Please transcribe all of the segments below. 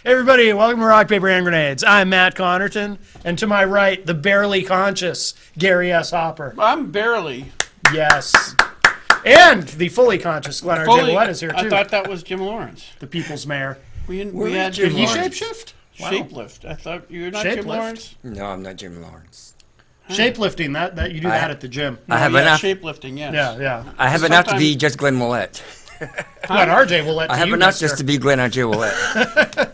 Hey everybody, welcome to Rock, Paper, Hand Grenades. I'm Matt Connerton, and to my right, the barely conscious Gary S. Hopper. I'm barely. Yes. And the fully conscious Glenn R. Willett is here too. I thought that was Jim Lawrence. The people's mayor. We had Did Jim he Lawrence. shapeshift? Wow. Shapelift. I thought you were not Jim Shapelift? Lawrence. No, I'm not Jim Lawrence. Shapelifting, that you do that at the gym. I have yeah, enough. shapelifting. Yes. Yeah. I have enough to be just Glenn Willett. Glenn R.J. Willett. I have you, enough mister. just to be Glenn R.J. Willett.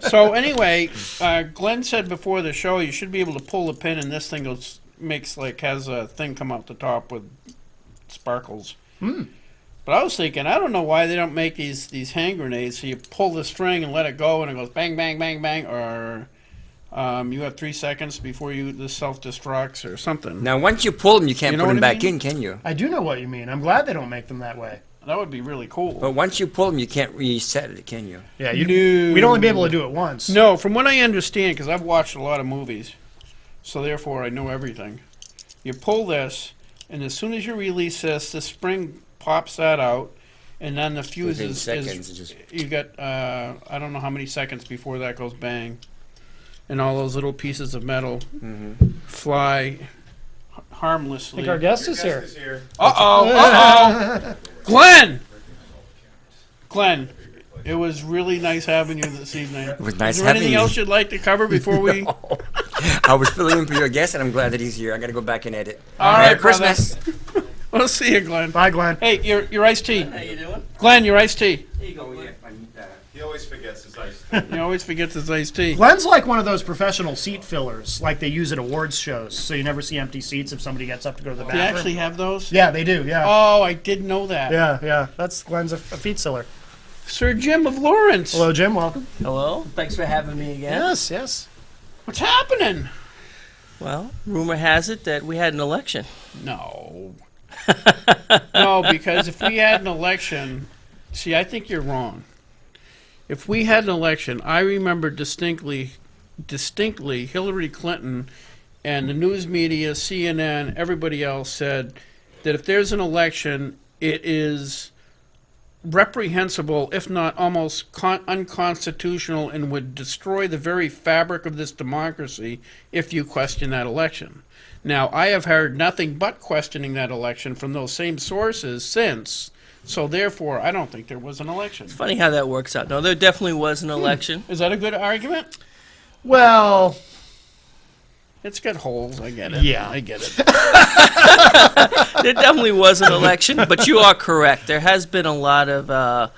So anyway, Glenn said before the show you should be able to pull a pin, and this thing has a thing come out the top with sparkles. But I was thinking, I don't know why they don't make these hand grenades. So you pull the string and let it go, and it goes bang, bang, bang, bang, or you have 3 seconds before this self-destructs or something. Now, once you pull them, you can't You know put them what I back mean? in, can you? I do know what you mean. I'm glad they don't make them that way. That would be really cool. But once you pull them, you can't reset it, can you? Yeah, No. we'd only be able to do it once. No, from what I understand, because I've watched a lot of movies, so therefore I know everything. You pull this, and as soon as you release this, the spring pops that out, and then the fuse Within is seconds, it just- you got I don't know how many seconds before that goes bang, and all those little pieces of metal fly I harmlessly. think our guest is here. Uh-oh. Glenn, it was really nice having you this evening. It was nice Is there having anything you. else you'd like to cover before we... I was filling in for your guest, and I'm glad that he's here. I got to go back and edit. All Merry right, brother. Christmas. We'll see you, Glenn. Bye, Glenn. Hey, your iced tea. How you doing? Glenn, your iced tea. Here you go. Yeah, I need that. He always forgets his ice. He always forgets his iced tea. Glenn's like one of those professional seat fillers, like they use at awards shows, so you never see empty seats if somebody gets up to go to the Do bathroom. you actually have those? Yeah, they do, yeah. Oh, I didn't know that. Yeah. That's Glenn's a feet filler. Sir Jim of Lawrence. Hello, Jim. Welcome. Hello, thanks for having me again. Yes. What's happening? Well, rumor has it that we had an election. No. No, because if we had an election... See, I think you're wrong. If we had an election, I remember distinctly Hillary Clinton and the news media, CNN, everybody else said that if there's an election, it is reprehensible, if not almost unconstitutional, and would destroy the very fabric of this democracy if you question that election. Now, I have heard nothing but questioning that election from those same sources since, so therefore, I don't think there was an election. Funny how that works out. No, there definitely was an election. Is that a good argument? Well, It's got holes, I get it. Yeah. I get it. There definitely was an election, but you are correct. There has been a lot of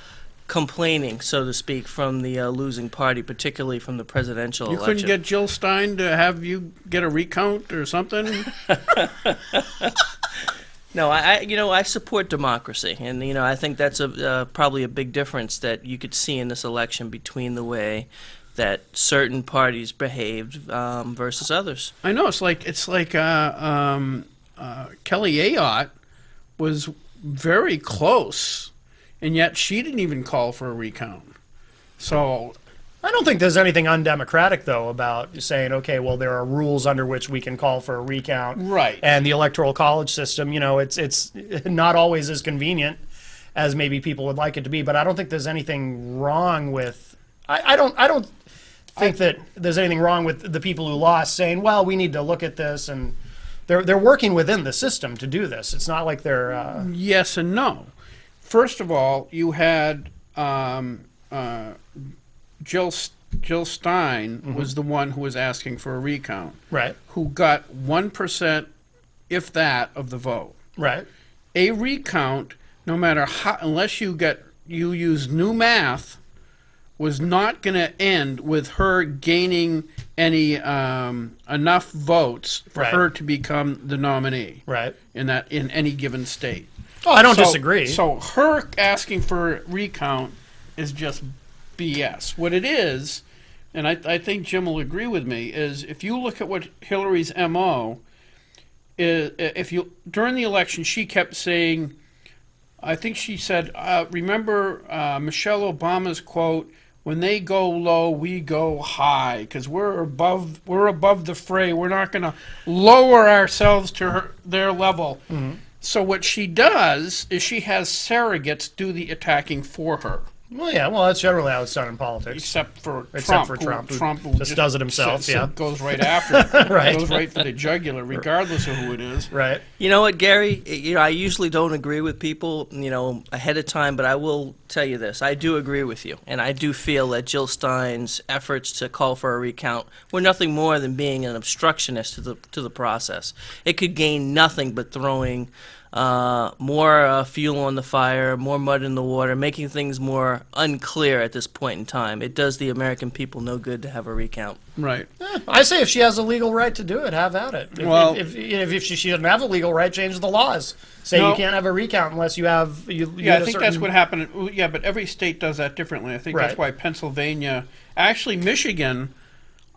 complaining, so to speak, from the losing party, particularly from the presidential You election. couldn't get Jill Stein to have you get a recount or something? No, I support democracy, and I think that's probably a big difference that you could see in this election between the way that certain parties behaved versus others. I know it's like Kelly Ayotte was very close, and yet she didn't even call for a recount. So I don't think there's anything undemocratic, though, about saying, okay, well, there are rules under which we can call for a recount. Right. And the electoral college system, it's not always as convenient as maybe people would like it to be. But I don't think there's anything wrong with. I don't think that there's anything wrong with the people who lost saying, well, we need to look at this, and they're working within the system to do this. It's not like they're. yes and no. First of all, you had Jill Stein was the one who was asking for a recount, Right. who got 1%, if that, of the vote. Right. A recount, no matter how, unless you use new math, was not going to end with her gaining any enough votes for Right. her to become the nominee Right. in any given state. Oh, I don't So- disagree. So her asking for a recount is just BS. What it is, and I think Jim will agree with me, is if you look at what Hillary's MO is, during the election she kept saying, I think she said, remember Michelle Obama's quote, "When they go low, we go high, because we're above the fray. We're not going to lower ourselves to their level." So what she does is she has surrogates do the attacking for her. Well, yeah. Well, that's generally how it's done in politics. except for Except Trump. for Trump, who Trump will just does it himself, yeah. goes right after it. Right. Goes right for the jugular, regardless of who it is. Right. You know what, Gary? I usually don't agree with people, ahead of time, but I will tell you this. I do agree with you, and I do feel that Jill Stein's efforts to call for a recount were nothing more than being an obstructionist to the process. It could gain nothing but throwing more fuel on the fire, more mud in the water, making things more unclear at this point in time. It does the American people no good to have a recount. Right. I say if she has a legal right to do it, have at it. Well- If she doesn't have a legal right, change the laws. Say No. you can't have a recount unless you have. Yeah, I think that's what happened. Yeah, but every state does that differently. I think that's Right. why Pennsylvania, actually Michigan,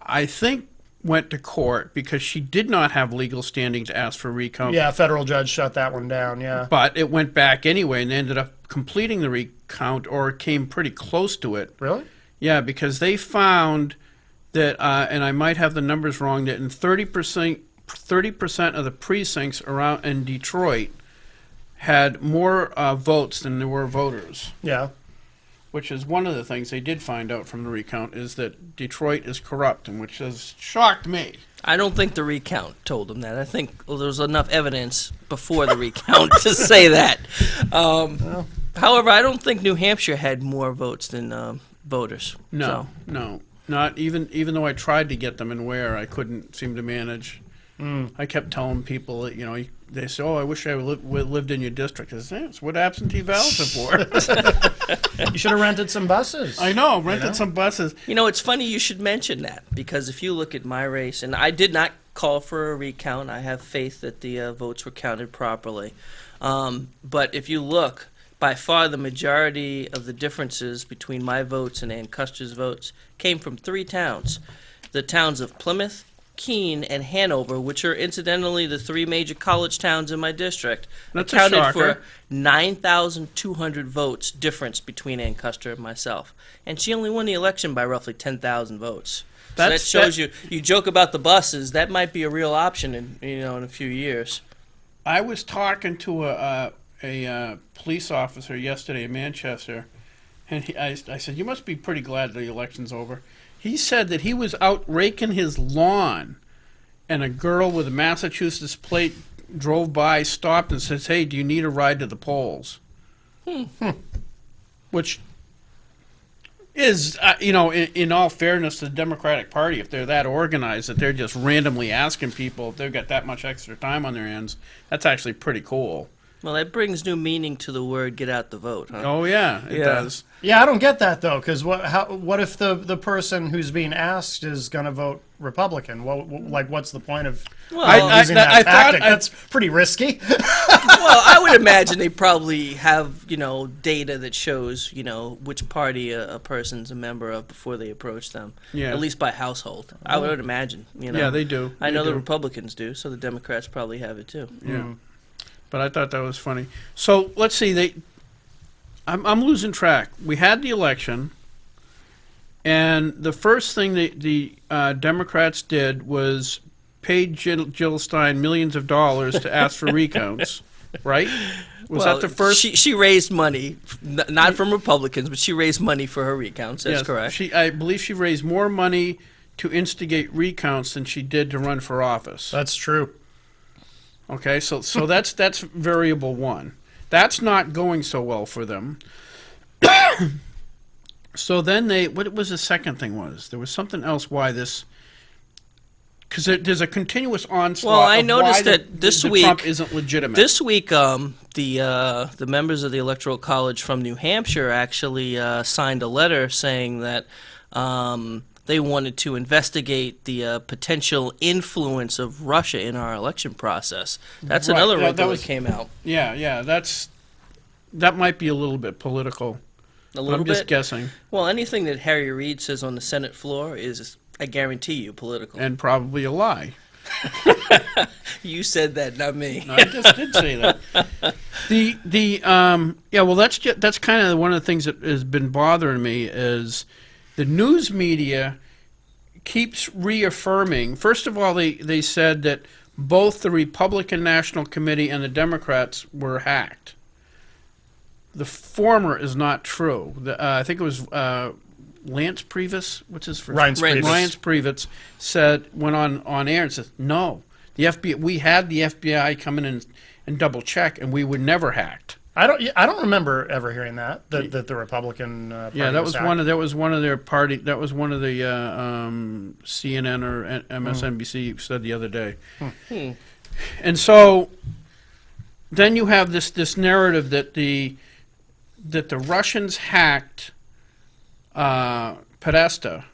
I think went to court because she did not have legal standing to ask for a recount. Yeah, a federal judge shut that one down. Yeah. But it went back anyway, and they ended up completing the recount, or it came pretty close to it. Really? Yeah, because they found that, and I might have the numbers wrong, that in 30% of the precincts around in Detroit had more votes than there were voters. Yeah. Which is one of the things they did find out from the recount, is that Detroit is corrupt, and which has shocked me. I don't think the recount told them that. I think there was enough evidence before the recount to say that. However, I don't think New Hampshire had more votes than voters. No, no, not even though I tried to get them in Ware, I couldn't seem to manage. I kept telling people that, they say, "Oh, I wish I lived in your district." I said, "That's what absentee ballots are for." You should have rented some buses. I know, rented some buses. It's funny you should mention that, because if you look at my race, and I did not call for a recount, I have faith that the votes were counted properly. But if you look, by far the majority of the differences between my votes and Ann Custer's votes came from 3 towns. The towns of Plymouth, Keene, and Hanover, which are incidentally the 3 major college towns in my district, That's a accounted shocker. for 9,200 votes difference between Ann Custer and myself. And she only won the election by roughly 10,000 votes. So that shows you joke about the buses, that might be a real option in a few years. I was talking to a police officer yesterday in Manchester, and I said, "You must be pretty glad the election's over." He said that he was out raking his lawn, and a girl with a Massachusetts plate drove by, stopped, and says, "Hey, do you need a ride to the polls?" Which is, in all fairness to the Democratic Party, if they're that organized that they're just randomly asking people if they've got that much extra time on their hands, that's actually pretty cool. Well, that brings new meaning to the word "get out the vote," huh? Oh, yeah, it Yeah. does. Yeah, I don't get that though, because what if the person who's being asked is going to vote Republican? What's the point of Well, using that I thought tactic? That's pretty risky. Well, I would imagine they probably have, data that shows, which party a person's a member of before they approach them. Yeah. At least by household. I would imagine, Yeah, they do. I They know the do. Republicans do, so the Democrats probably have it too. Yeah. But I thought that was funny. So let's see. I'm losing track. We had the election, and the first thing the Democrats did was pay Jill Stein millions of dollars to ask for recounts, right? Was that the first? She raised money, not from Republicans, but she raised money for her recounts. That's Yes, correct. I believe she raised more money to instigate recounts than she did to run for office. That's true. Okay, so that's variable one. That's not going so well for them. So then what was the second thing was? There was something else why this, because there's a continuous onslaught. Well, I of noticed why that this week- Trump isn't legitimate. This week, the members of the Electoral College from New Hampshire actually signed a letter saying that they wanted to investigate the potential influence of Russia in our election process. That's Right, another yeah, wrinkle that that came out. yeah, that might be a little bit political. A little I'm just bit. guessing, Well, anything that Harry Reid says on the Senate floor is, I guarantee you, political. and probably a lie. You said that, not me. I just did say that. Well, that's kind of one of the things that has been bothering me is the news media keeps reaffirming. First of all, they said that both the Republican National Committee and the Democrats were hacked. The former is not true. I think it was Lance Priebus. What's his first Reince name? Priebus. Reince Priebus went on air and said, "No, the FBI. We had the FBI come in and double check, and we were never hacked." I don't remember ever hearing that the Republican party Yeah, that was hacked. one of their party. That was one of the CNN or MSNBC said the other day. And so then you have this narrative that the Russians hacked Podesta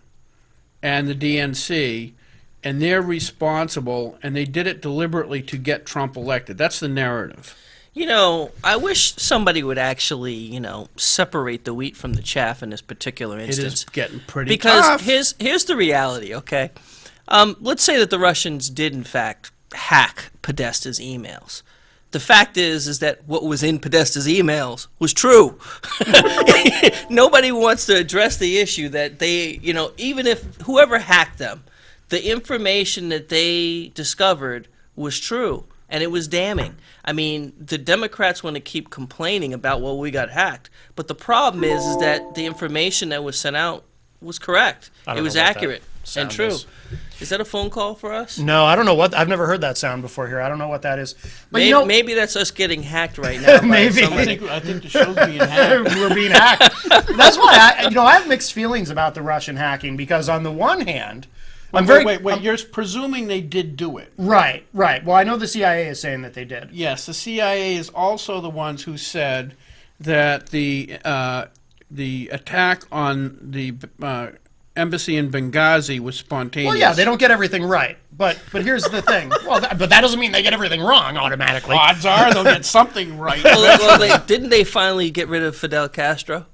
and the DNC, and they're responsible, and they did it deliberately to get Trump elected. That's the narrative. You know, I wish somebody would actually, separate the wheat from the chaff in this particular It instance. is getting pretty Because tough. here's the reality, okay? Let's say that the Russians did, in fact, hack Podesta's emails. The fact is that what was in Podesta's emails was true. Nobody wants to address the issue that they, even if whoever hacked them, the information that they discovered was true. And it was damning. I mean, the Democrats want to keep complaining about, well, we got hacked. But the problem is that the information that was sent out was correct. I It don't was know what that accurate and sound true. is. Is that a phone call for us? No, I don't know what. I've never heard that sound before here. I don't know what that is. But Maybe that's us getting hacked right now. by Maybe. somebody. I think the show's being hacked. we're being hacked. That's why I have mixed feelings about the Russian hacking, because on the one hand, I'm very Wait. You're presuming they did do it. right. Well, I know the CIA is saying that they did. Yes, the CIA is also the ones who said that the attack on the embassy in Benghazi was spontaneous. Well, yeah, they don't get everything right, but here's the thing. Well, but that doesn't mean they get everything wrong automatically. Odds are they'll get something right. Didn't they finally get rid of Fidel Castro?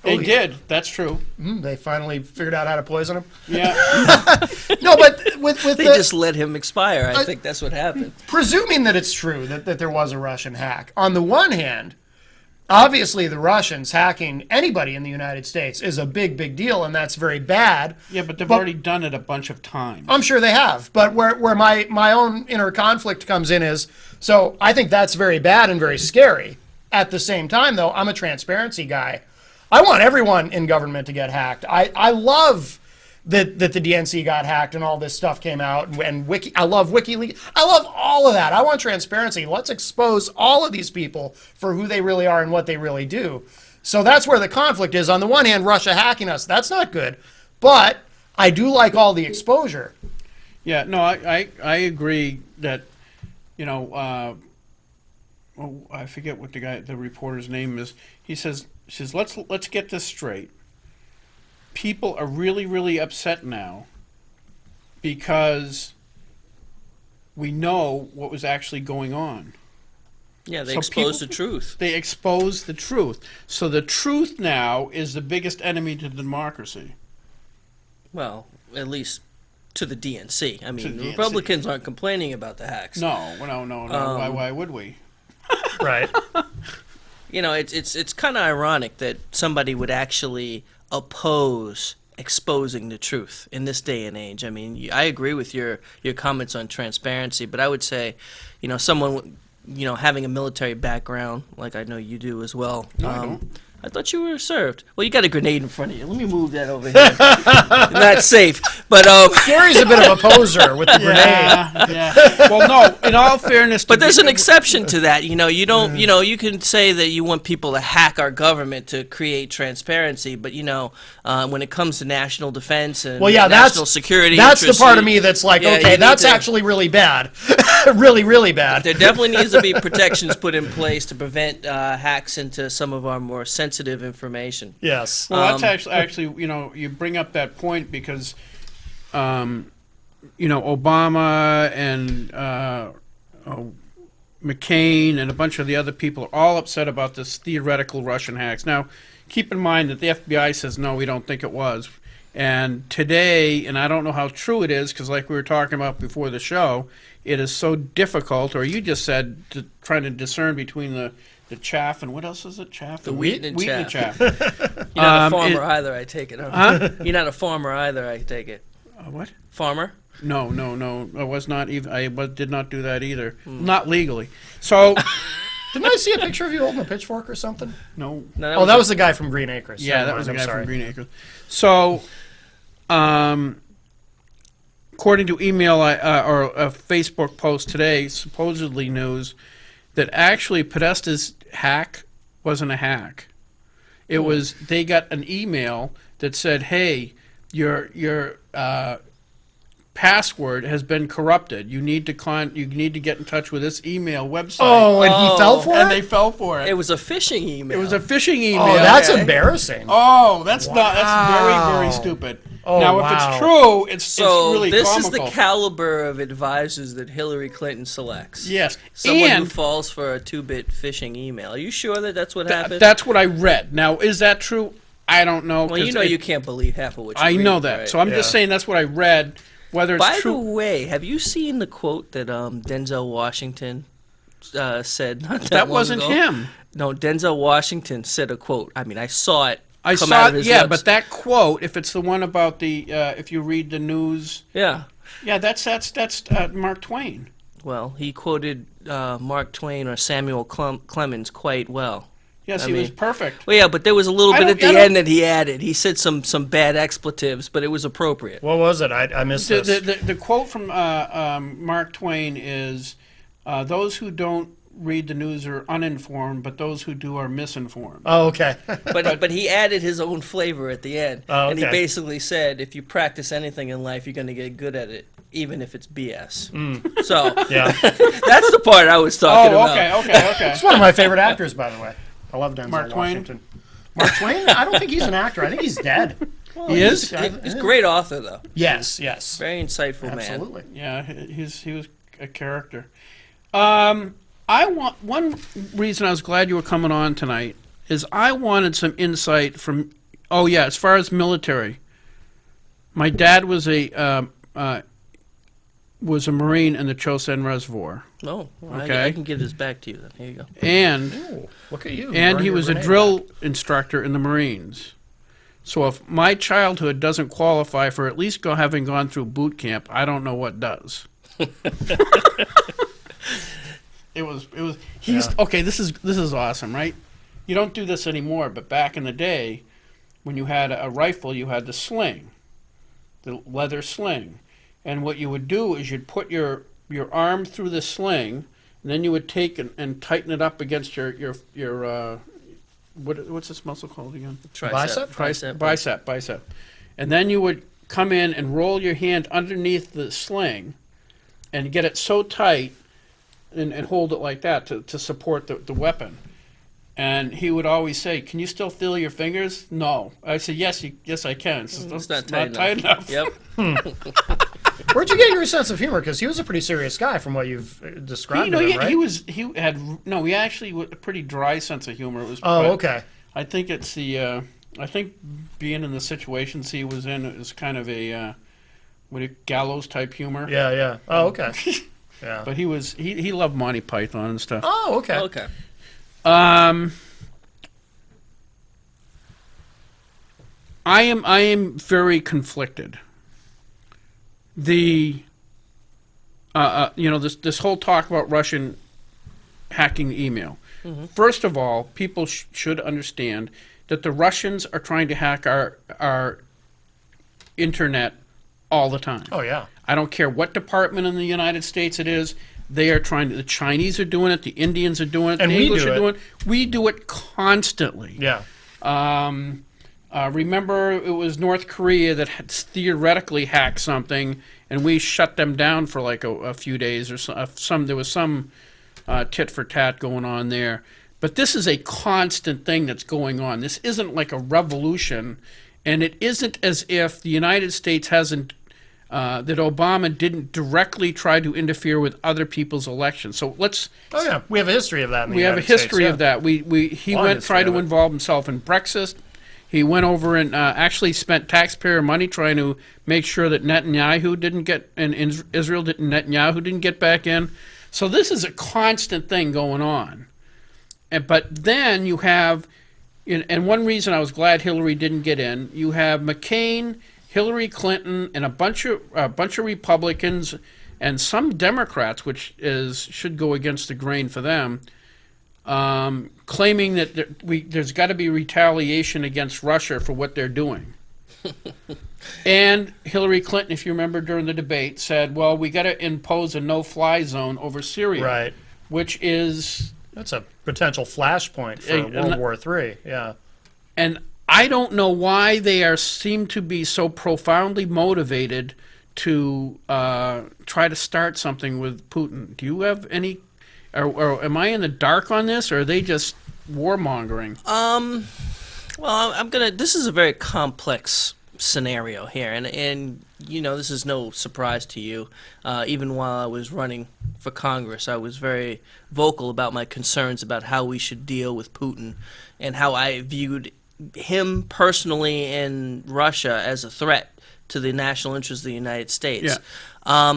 They did. That's true. They finally figured out how to poison him. Yeah. No, but with They the, just let him expire. I think that's what happened. presuming that it's true that there was a Russian hack, on the one hand, obviously the Russians hacking anybody in the United States is a big deal, and that's very bad. Yeah, but they've already done it a bunch of times. I'm sure they have, but where my own inner conflict comes in is, so I think that's very bad and very scary. At the same time, though, I'm a transparency guy. I want everyone in government to get hacked. I love that the DNC got hacked and all this stuff came out, and I love WikiLeaks. I love all of that. I want transparency. Let's expose all of these people for who they really are and what they really do. So that's where the conflict is. On the one hand, Russia hacking us, that's not good. But I do like all the exposure. Yeah, no, I agree that, I forget what the reporter's name is. He says, let's get this straight. People are really upset now because we know what was actually going on. Yeah, they So exposed the people- truth. They exposed the truth. So the truth now is the biggest enemy to democracy. Well, at least to the DNC. I mean, To the the DNC. Republicans aren't complaining about the hacks. No. Why would we? Right. It's kind of ironic that somebody would actually oppose exposing the truth in this day and age. I mean, I agree with your comments on transparency, but I would say, someone, having a military background, like I know you do as well. No, I don't. I thought you were served. Well, you got a grenade in front of you. Let me move that over here. Not safe. But Gary's a bit of a poser with the grenade. Yeah. Well, no. In all fairness, But there's an exception to that. You don't. You can say that you want people to hack our government to create transparency, but when it comes to national defense and Well, yeah, national security, that's the interests, part of me that's like, yeah, you okay, need that's to- actually really bad. really bad. There definitely needs to be protections put in place to prevent hacks into some of our more sensitive information. Yes. Well, that's actually, you bring up that point because, Obama and McCain and a bunch of the other people are all upset about this theoretical Russian hacks. Now, keep in mind that the FBI says, no, we don't think it was. And today, and I don't know how true it is, because like we were talking about before the show, it is so difficult, or you just said, trying to discern between the chaff and what else is it? Chaff? The wheat and chaff. You're not a farmer either, I take it. Huh? You're not a farmer either, I take it. What? Farmer? No. I was not even. Did not do that either. Not legally. So, Didn't I see a picture of you holding a pitchfork or something? No. No, Oh, that was the guy from Green Acres. Yeah, Never that mind, was the I'm guy sorry. from Green Acres. So, according to email or a Facebook post today, supposedly news that actually Podesta's hack wasn't a hack. It was they got an email that said, "Hey, your password has been corrupted. You need to get in touch with this email website." Oh, and he Oh. fell for and it? they fell for it. It was a phishing email. It was a phishing email. Oh, that's Okay. embarrassing. Oh, that's not. That's very, Wow. very stupid. Oh, now, if wow. it's true, it's So really this comical. is the caliber of advisors that Hillary Clinton selects. Yes, Someone who and falls for a 2-bit phishing email. Are you sure that that's what happened? that's what I read. Now, is that true? I don't know. well, you 'cause know it- you can't believe half of what you I read, know that. right? So I'm just Yeah. saying that's what I read. Whether it's By the true. way, have you seen the quote that Denzel Washington said not that That long wasn't ago? him. No, Denzel Washington said a quote. I mean, I saw it. I come saw out of it. his Yeah, lips. but that quote, if it's the one about the, if you read the news, Yeah. yeah, that's Mark Twain. Well, he quoted Mark Twain or Samuel Clemens quite well. Yes, I he was mean- perfect. Well, yeah, but there was a little I bit don't- at the I don't- end that he added. He said some bad expletives, but it was appropriate. What was it? I missed The, this. the quote from Mark Twain is, "Those who don't read the news are uninformed, but those who do are misinformed." Oh, okay. But he added his own flavor at the end, Oh, and he okay. basically said, if you practice anything in life, you're going to get good at it, even if it's BS. Mm. So Yeah. that's the part I was talking Oh, about. okay. He's one of my favorite actors, by the way. I love Denzel Mark Twain? Washington. Mark Twain? I don't think he's an actor. I think he's dead. He is? He's a great author, though. Yes, yes. Very insightful man. Absolutely. Yeah, he was a character. One reason I was glad you were coming on tonight is I wanted some insight from. Oh yeah, as far as military, my dad was a Marine in the Chosin Reservoir, No, well, Okay. I can give this back to you then. Here you go. and Ooh, look at you. and Burn he your was a grenade drill instructor in the Marines. So if my childhood doesn't qualify for at least having gone through boot camp, I don't know what does. It was he's Yeah. okay, this is awesome, right? You don't do this anymore, but back in the day when you had a rifle, you had the sling, the leather sling. And what you would do is you'd put your arm through the sling, and then you would take and tighten it up against your what's this muscle called again? Tricep. Bicep. And then you would come in and roll your hand underneath the sling and get it so tight and hold it like that to support the weapon. And he would always say, "Can you still feel your fingers?" No. I said, "Yes, yes, I can." It's not tight enough. Yep. Where'd you get your sense of humor? Because he was a pretty serious guy from what you've described of him, right? He actually had a pretty dry sense of humor. It was. Oh, but okay. I think it's the. I think being in the situations he was in, it was kind of a gallows type humor. Yeah, yeah. Oh, okay. Yeah. But he loved Monty Python and stuff. Oh, okay. Okay. I am very conflicted. The this whole talk about Russian hacking the email. First of all, people should understand that the Russians are trying to hack our internet all the time. Oh, yeah. I don't care what department in the United States it is. They are trying to. The Chinese are doing it. The Indians are doing it. And the we English do are it. doing it. We do it constantly. Yeah. Remember, it was North Korea that had theoretically hacked something, and we shut them down for like a few days or some. There was some tit for tat going on there. But this is a constant thing that's going on. This isn't like a revolution, and it isn't as if the United States hasn't. That Obama didn't directly try to interfere with other people's elections. So let's. Oh, yeah. We have a history of that in the We have a United history States, of that. He Long went history tried of to it. involve himself in Brexit. He went over and actually spent taxpayer money trying to make sure that Netanyahu didn't get and Netanyahu didn't get back in. So this is a constant thing going on. But then you have, and one reason I was glad Hillary didn't get in. You have McCain, Hillary Clinton, and a bunch of Republicans and some Democrats, which should go against the grain for them, claiming that there's got to be retaliation against Russia for what they're doing. And Hillary Clinton, if you remember during the debate, said, well, we got to impose a no-fly zone over Syria, Right. which is, That's a potential flashpoint for World War III. Yeah. and I don't know why they seem to be so profoundly motivated to try to start something with Putin. Do you have any, or am I in the dark on this, or are they just warmongering? Well, this is a very complex scenario here, and you know, this is no surprise to you. Even while I was running for Congress, I was very vocal about my concerns about how we should deal with Putin and how I viewed him personally and Russia as a threat to the national interests of the United States. Yeah.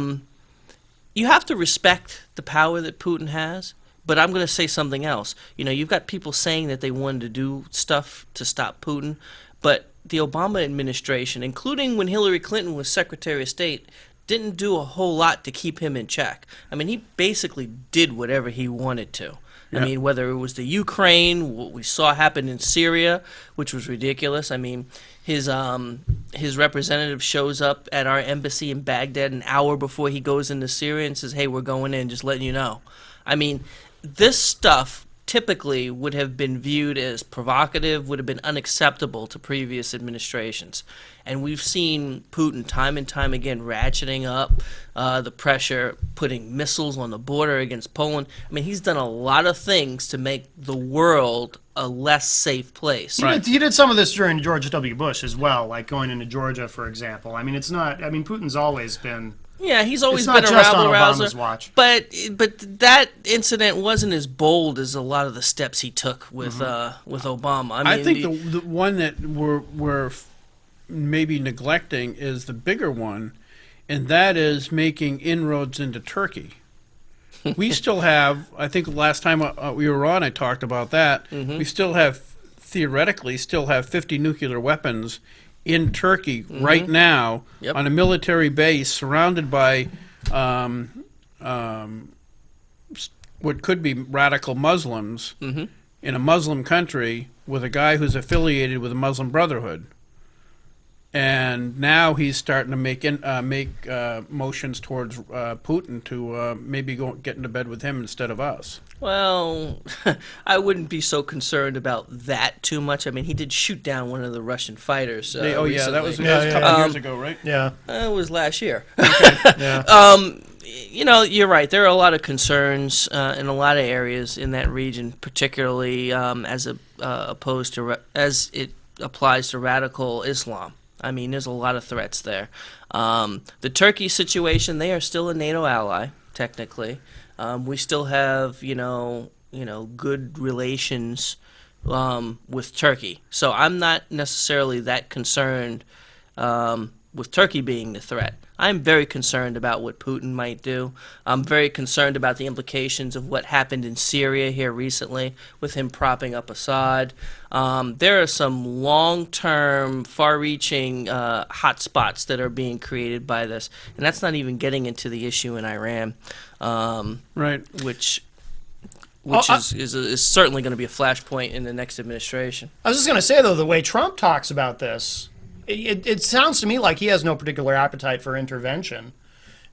You have to respect the power that Putin has. But I'm going to say something else. You know, you've got people saying that they wanted to do stuff to stop Putin, but the Obama administration, including when Hillary Clinton was Secretary of State, didn't do a whole lot to keep him in check. I mean, he basically did whatever he wanted to. Yeah. I mean, whether it was the Ukraine, what we saw happen in Syria, which was ridiculous. I mean, his representative shows up at our embassy in Baghdad an hour before he goes into Syria and says, hey, we're going in, just letting you know. I mean, this stuff typically would have been viewed as provocative, would have been unacceptable to previous administrations. And we've seen Putin time and time again ratcheting up the pressure, putting missiles on the border against Poland. I mean, he's done a lot of things to make the world a less safe place. He did some of this during George W. Bush as well, like going into Georgia, for example. I mean, Putin's always been... Yeah, he's always It's not been a just on rabble rouser. Obama's watch. But that incident wasn't as bold as a lot of the steps he took with Obama. I mean, think the one that we're maybe neglecting is the bigger one, and that is making inroads into Turkey. We still have, I think last time we were on, I talked about that. Mm-hmm. We still have, theoretically, 50 nuclear weapons in Turkey right now on a military base surrounded by what could be radical Muslims in a Muslim country with a guy who's affiliated with the Muslim Brotherhood. And now he's starting to make motions towards Putin to maybe get into bed with him instead of us. well, I wouldn't be so concerned about that too much. I mean, he did shoot down one of the Russian fighters. That was recently. a couple of years ago, right? Yeah. It was last year. Yeah. You know, you're right. There are a lot of concerns in a lot of areas in that region, particularly opposed to as it applies to radical Islam. I mean, there's a lot of threats there. The Turkey situation, they are still a NATO ally, technically. We still have, good relations with Turkey. So I'm not necessarily that concerned with Turkey being the threat. I'm very concerned about what Putin might do. I'm very concerned about the implications of what happened in Syria here recently with him propping up Assad. There are some long-term, far-reaching hotspots that are being created by this, and that's not even getting into the issue in Iran, Right. which is certainly going to be a flashpoint in the next administration. I was just going to say, though, the way Trump talks about this, it sounds to me like he has no particular appetite for intervention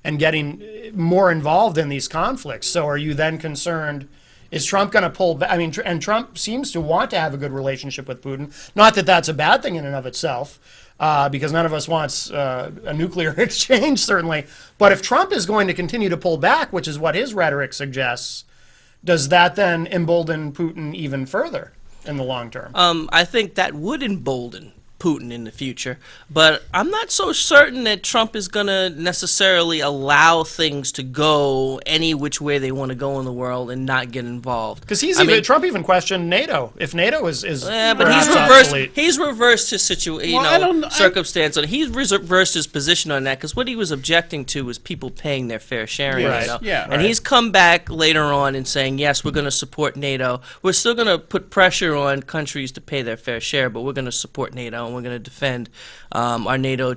and getting more involved in these conflicts. So are you then concerned, is Trump going to pull back? I mean, and Trump seems to want to have a good relationship with Putin. Not that that's a bad thing in and of itself, because none of us wants a nuclear exchange, certainly. But if Trump is going to continue to pull back, which is what his rhetoric suggests, does that then embolden Putin even further in the long term? I think that would embolden Putin in the future, but I'm not so certain that Trump is going to necessarily allow things to go any which way they want to go in the world and not get involved. Because Trump even questioned NATO. If NATO is but perhaps he's reversed. obsolete. He's reversed his circumstance. He's reversed his position on that because what he was objecting to was people paying their fair share in Right. NATO. Yeah, and right. he's come back later on and saying, yes, we're going to support NATO. We're still going to put pressure on countries to pay their fair share, but we're going to support NATO and we're going to defend our NATO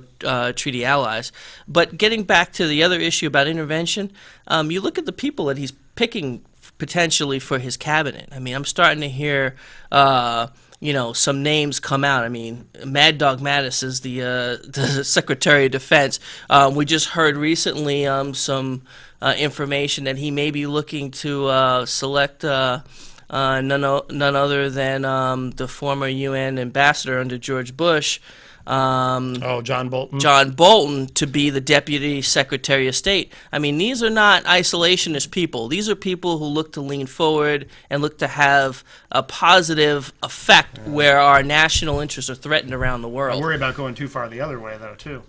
treaty allies. But getting back to the other issue about intervention, you look at the people that he's picking potentially for his cabinet. I mean, I'm starting to hear, some names come out. I mean, Mad Dog Mattis is the Secretary of Defense. We just heard recently some information that he may be looking to select none other than the former UN ambassador under George Bush, John Bolton. John Bolton, to be the Deputy Secretary of State. I mean, these are not isolationist people. These are people who look to lean forward and look to have a positive effect where our national interests are threatened around the I world. worry about going too far the other way, though, too.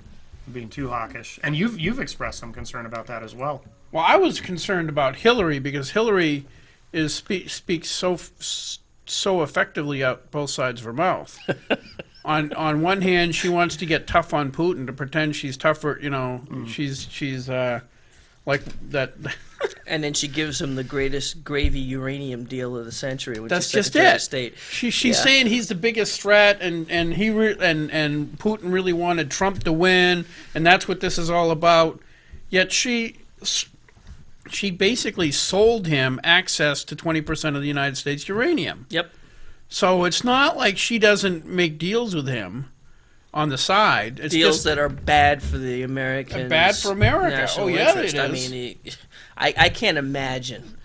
Being too hawkish. And you've expressed some concern about that as well. Well, I was concerned about Hillary because Hillary speaks so effectively out both sides of her mouth. On one hand, she wants to get tough on Putin to pretend she's tougher. She's like that. And then she gives him the greatest gravy uranium deal of the century, which That's is just Secretary it. of State. She's saying he's the biggest threat, and Putin really wanted Trump to win, and that's what this is all about. Yet she basically sold him access to 20% of the United States uranium. Yep. So it's not like she doesn't make deals with him on the side. It's Deals just that are bad for the Americans. Bad for America. national Oh, yeah, interest. it I is. mean, I can't imagine,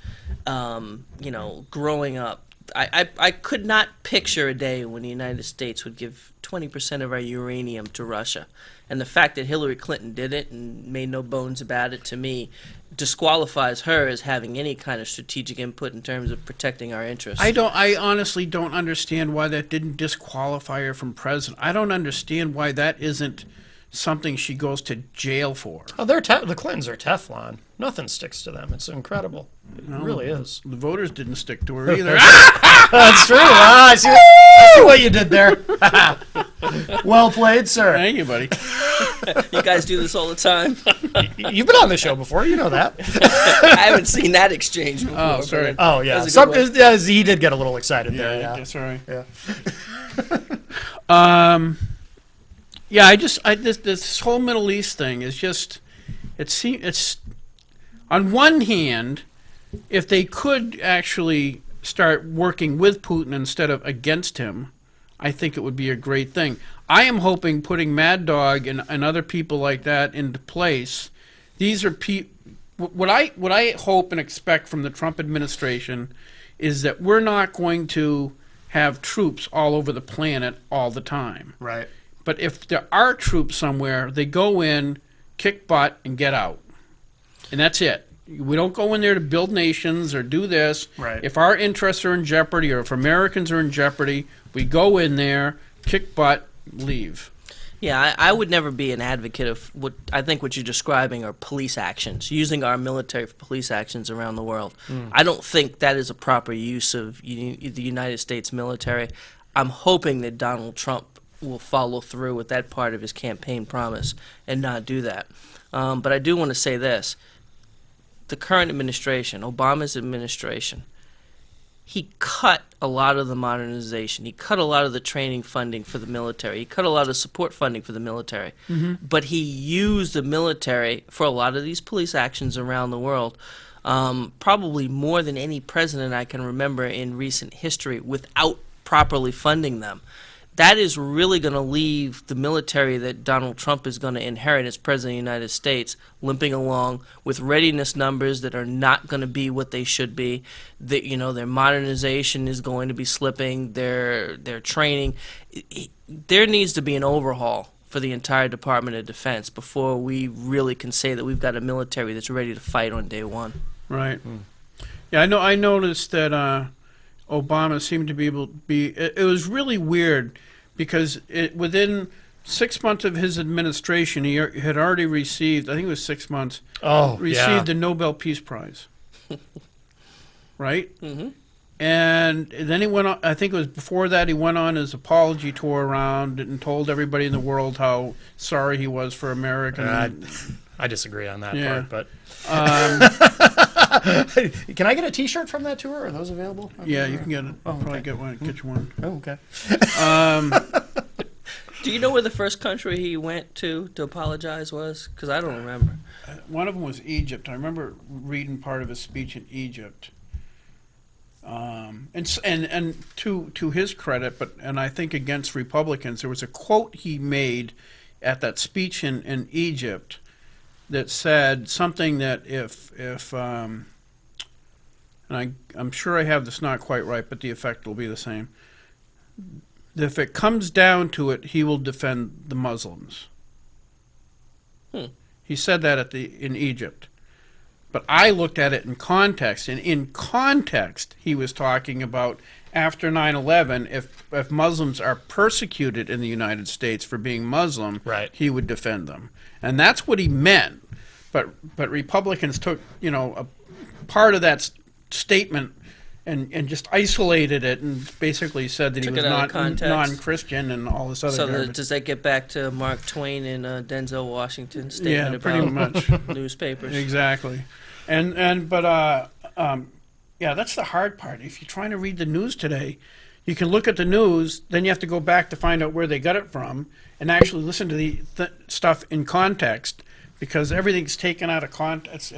growing up. I could not picture a day when the United States would give 20% of our uranium to Russia. And the fact that Hillary Clinton did it and made no bones about it, to me, disqualifies her as having any kind of strategic input in terms of protecting our interests. I honestly don't understand why that didn't disqualify her from president. I don't understand why that isn't something she goes to jail for. Oh, the Clintons are Teflon. Nothing sticks to them. It's incredible. It really is. The voters didn't stick to her either. That's true. I see what you did there. Well played, sir. Thank you, buddy. You guys do this all the time. You've been on the show before. You know that. I haven't seen that exchange before. Oh, sorry. Oh, yeah. That was a good one. He did get a little excited there. Yeah, Yeah. that's all right. Yeah. Yeah, this whole Middle East thing is just, it's on one hand, if they could actually start working with Putin instead of against him, I think it would be a great thing. I am hoping putting Mad Dog and other people like that into place. These are what I hope and expect from the Trump administration is that we're not going to have troops all over the planet all the time. Right. But if there are troops somewhere, they go in, kick butt, and get out. And that's it. We don't go in there to build nations or do this. Right. If our interests are in jeopardy or if Americans are in jeopardy, we go in there, kick butt, leave. Yeah, I would never be an advocate of what you're describing are police actions, using our military for police actions around the world. I don't think that is a proper use of the United States military. I'm hoping that Donald Trump will follow through with that part of his campaign promise and not do that. But I do want to say this. The current administration, Obama's administration, he cut a lot of the modernization. He cut a lot of the training funding for the military. He cut a lot of support funding for the military. But he used the military for a lot of these police actions around the world, probably more than any president I can remember in recent history, without properly funding them. That is really going to leave the military that Donald Trump is going to inherit as president of the United States limping along with readiness numbers that are not going to be what they should be. Their modernization is going to be slipping. Their training. There needs to be an overhaul for the entire Department of Defense before we really can say that we've got a military that's ready to fight on day one. Right. Yeah, I noticed that Obama seemed to be able to be. It was really weird because within 6 months of his administration, he had already received, I think it was 6 months, received the Nobel Peace Prize. Right? Mm-hmm. And then he went on, I think it was before that, he went on his apology tour around and told everybody in the world how sorry he was for America. I disagree on that Yeah. part, but can I get a T-shirt from that tour? Are those available? Yeah, you can get it. Oh, Probably okay. get you one. Oh, okay. Do you know where the first country he went to apologize was? Because I don't remember. One of them was Egypt. I remember reading part of his speech in Egypt. And to his credit, and I think against Republicans, there was a quote he made at that speech in Egypt that said something that if and I'm sure I have this not quite right, but the effect will be the same. If it comes down to it, he will defend the Muslims. He said that in Egypt. But I looked at it in context, and in context, he was talking about after 9/11, if Muslims are persecuted in the United States for being Muslim, Right. he would defend them. And that's what he meant. But Republicans took, a part of that statement and just isolated it and basically said that Took he was it out of not context. non-Christian and all this other So garbage. does that get back to Mark Twain and Denzel Washington's statement Yeah, pretty about much. newspapers? Exactly. Yeah, that's the hard part. If you're trying to read the news today, you can look at the news, then you have to go back to find out where they got it from and actually listen to the stuff in context, because everything's taken out of context.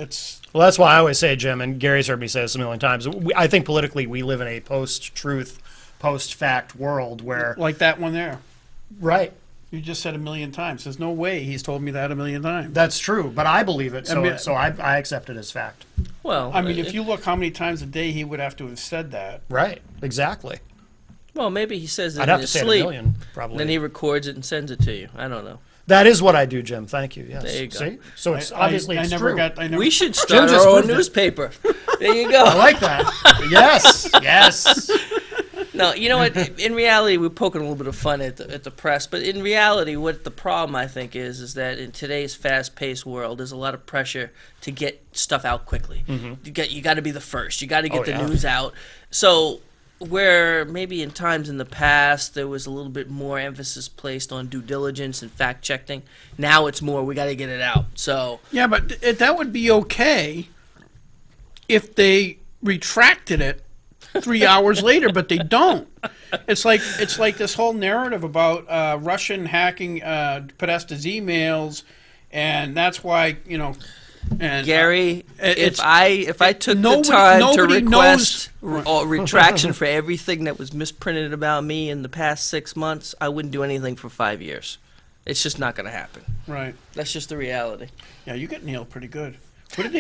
Well, that's why I always say, Jim, and Gary's heard me say this a million times, I think politically we live in a post-truth, post-fact world where... Like that one there. Right. You just said 1,000,000 times. There's no way he's told me that 1,000,000 times. That's true, but I believe it, I so mean- I accept it as fact. Well, I mean, if you look how many times a day he would have to have said that. Right, exactly. well, maybe he says it I'd in have to his say it a sleep. million, probably. Then he records it and sends it to you. I don't know. That is what I do, Jim. Thank you. Yes. There you go. See? So it's obviously it's true. We should start just our own proved it. newspaper. There you I go. like that. Yes. Yes. No, you know what? In reality, we're poking a little bit of fun at the press, but in reality, what the problem I think is that in today's fast-paced world, there's a lot of pressure to get stuff out quickly. You got to be the first. You got to get the yeah. news out. So where maybe in times in the past there was a little bit more emphasis placed on due diligence and fact-checking, now it's more we got to get it out. So Yeah, but that would be okay if they retracted it 3 hours later, but they don't. It's like this whole narrative about Russian hacking Podesta's emails, and that's why And Gary, it's- if I took nobody- the time to nobody request knows- retraction for everything that was misprinted about me in the past 6 months, I wouldn't do anything for 5 years. It's just not going to happen. right. That's just the reality. Yeah, you get nailed pretty good. What did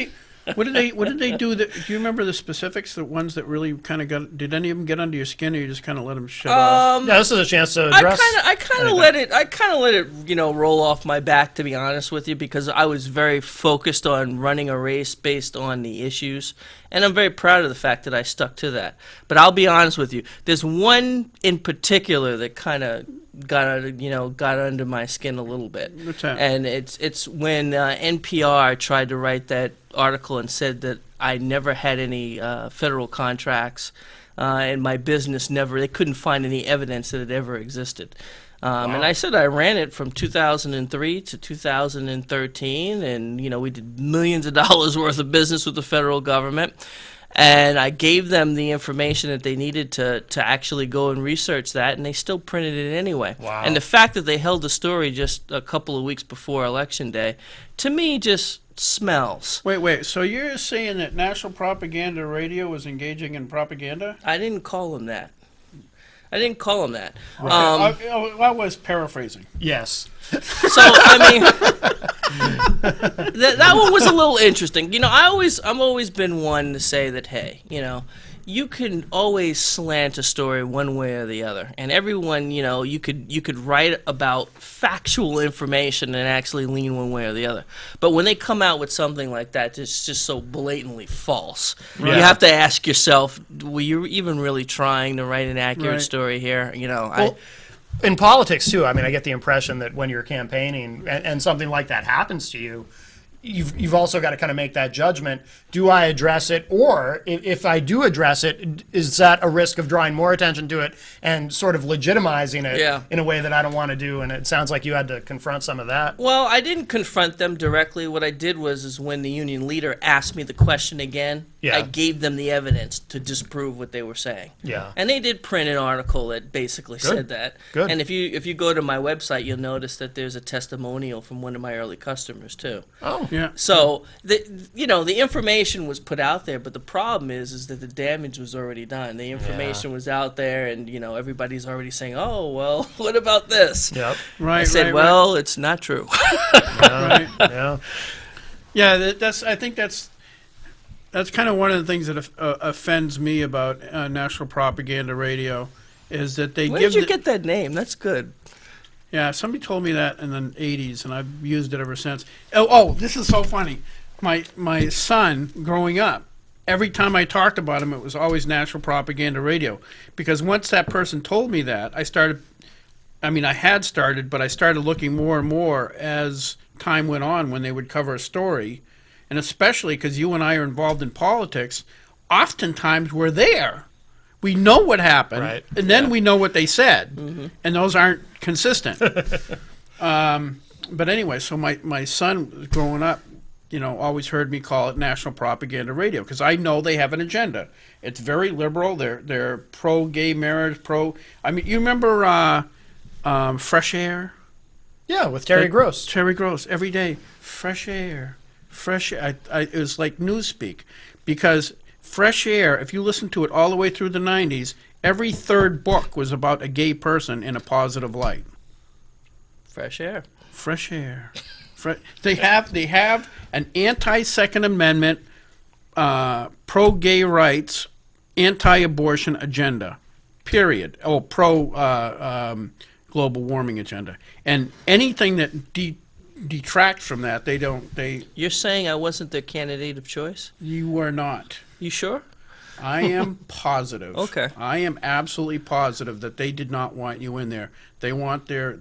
they do? Do you remember the specifics? The ones that really kind of got? Did any of them get under your skin, or you just kind of let them shut off? Yeah, this is a chance to address. I kind of let it roll off my back, to be honest with you, because I was very focused on running a race based on the issues, and I'm very proud of the fact that I stuck to that. But I'll be honest with you, there's one in particular that kind of got under my skin a little bit. What's that? And it's when NPR tried to write that article and said that I never had any federal contracts, and my business they couldn't find any evidence that it ever existed. And I said I ran it from 2003 to 2013, and we did millions of dollars worth of business with the federal government. And I gave them the information that they needed to actually go and research that, and they still printed it anyway. Wow. And the fact that they held the story just a couple of weeks before Election Day, to me, just smells. Wait. So you're saying that National Propaganda Radio was engaging in propaganda? I didn't call them that. I I was paraphrasing. Yes. So I mean, that one was a little interesting. I've always been one to say that, hey, you can always slant a story one way or the other, and everyone, you could write about factual information and actually lean one way or the other. But when they come out with something like that, it's just so blatantly false. You have to ask yourself, were you even really trying to write an accurate Right. story here? Well, in politics too, I mean, I get the impression that when you're campaigning and something like that happens to you, you've also got to kind of make that judgment. Do I address it, or if I do address it, is that a risk of drawing more attention to it and sort of legitimizing it in a way that I don't want to do? And it sounds like you had to confront some of that. Well, I didn't confront them directly. What I did was when the union leader asked me the question again, Yeah. I gave them the evidence to disprove what they were saying. Yeah. And they did print an article that basically said that. Good. And if you go to my website, you'll notice that there's a testimonial from one of my early customers too. Oh. Yeah. So the information was put out there, but the problem is that the damage was already done. The information was out there, and everybody's already saying, "Oh, well, what about this?" Yep. Right. I said, right, "Well, it's not true." right. Yeah. Yeah, I think that's kind of one of the things that offends me about National Propaganda Radio is that they Where give did you get that name? That's good. Yeah, somebody told me that in the 80s, and I've used it ever since. Oh, this is so funny. My son, growing up, every time I talked about him, it was always National Propaganda Radio. Because once that person told me that, I had started, but I started looking more and more as time went on when they would cover a story. And especially because you and I are involved in politics, oftentimes we're there. We know what happened, Right. and then we know what they said, and those aren't consistent. But anyway, so my son growing up, always heard me call it National Propaganda Radio because I know they have an agenda. It's very liberal. They're pro-gay marriage, you remember Fresh Air? Yeah, with Terry Gross. Terry Gross, every day, fresh air. It was like newspeak because Fresh Air, if you listen to it all the way through the 90s, every third book was about a gay person in a positive light. Fresh air. Fresh air. They have an anti-Second Amendment, pro-gay rights, anti-abortion agenda, period. Oh, global warming agenda. And anything that detracts from that, You're saying I wasn't their candidate of choice? you are not. You sure? I am positive. Okay. I am absolutely positive that they did not want you in there. They want their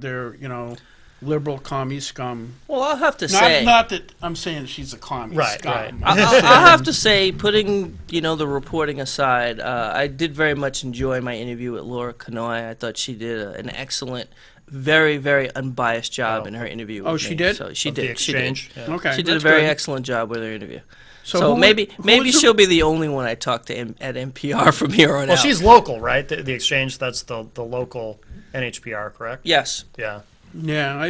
liberal commie scum. Well, I'll have to say. Not that I'm saying she's a commie Right, scum. right. I'll have to say, putting the reporting aside, I did very much enjoy my interview with Laura Kanoy. I thought she did an excellent, very, very unbiased job in her interview. Oh, with she me. did? So she Of the did. She did. exchange. Yeah. Okay. She did a that's very good. excellent job with her interview. So So who maybe was the- she'll be the only one I talk to at NPR from here on Well, out. she's local, right? The exchange, that's the local NHPR, correct? Yes. Yeah. Yeah,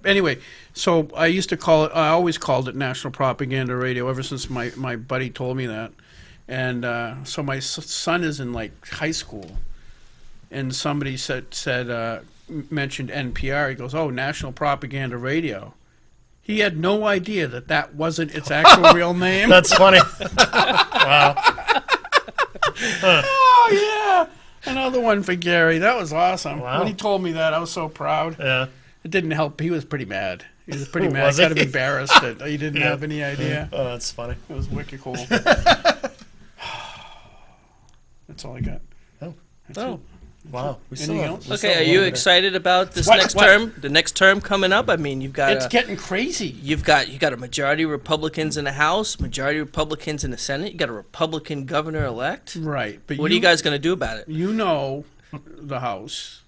anyway, so I always called it National Propaganda Radio ever since my buddy told me that. And so my son is in like high school, and somebody mentioned NPR. He goes, "Oh, National Propaganda Radio." He had no idea that wasn't its actual real name. That's funny. Wow. Oh, yeah. Another one for Gary. That was awesome. Wow. When he told me that, I was so proud. Yeah. It didn't help. He was pretty mad. He was pretty mad. Was Kind of he? embarrassed that he didn't Yeah. have any idea. Oh, that's funny. It was wicked cool. That's all I got. Oh. That's Oh. it. Wow. We Anything have- else? we still Okay, are have a you little bit. excited about this What? next What? term? The next term coming up? I mean, you've got It's getting crazy. you got a majority of Republicans in the House, majority of Republicans in the Senate. You got a Republican governor elect. Right. But What are you guys going to do about it? You know the House.